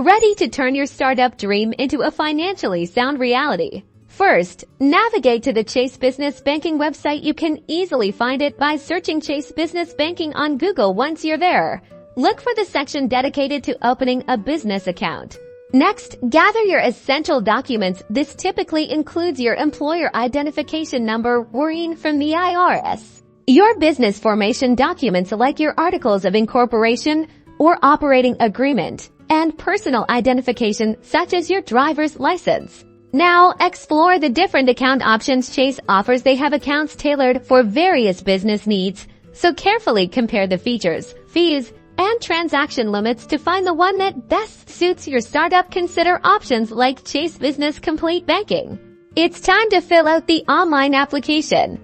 ready to turn your startup dream into a financially sound reality. First, navigate to the Chase Business Banking website. You can easily find it by searching Chase Business Banking on Google. Once you're there, look for the section dedicated to opening a business account. Next, gather your essential documents. This typically includes your employer identification number, WIN from the IRS, your business formation documents like your articles of incorporation or operating agreement, and personal identification such as your driver's license. Now, explore the different account options Chase offers. They have accounts tailored for various business needs, so carefully compare the features, fees, and transaction limits to find the one that best suits your startup. Consider options like Chase Business Complete Banking. It's time to fill out the online application.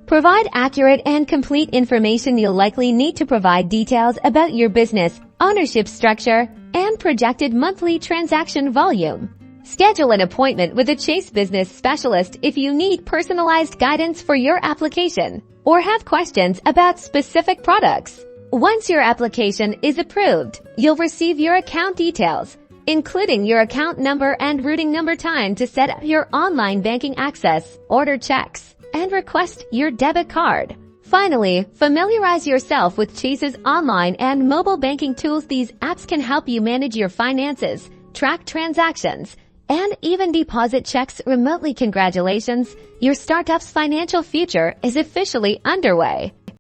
Provide accurate and complete information. You'll likely need to provide details about your business, ownership structure, and projected monthly transaction volume. Schedule an appointment with a Chase Business Specialist if you need personalized guidance for your application or have questions about specific products. Once your application is approved, you'll receive your account details, including your account number and routing number. Time to set up your online banking access, order checks, and request your debit card. Finally, familiarize yourself with Chase's online and mobile banking tools. These apps can help you manage your finances, track transactions, and even deposit checks remotely. Congratulations, your startup's financial future is officially underway.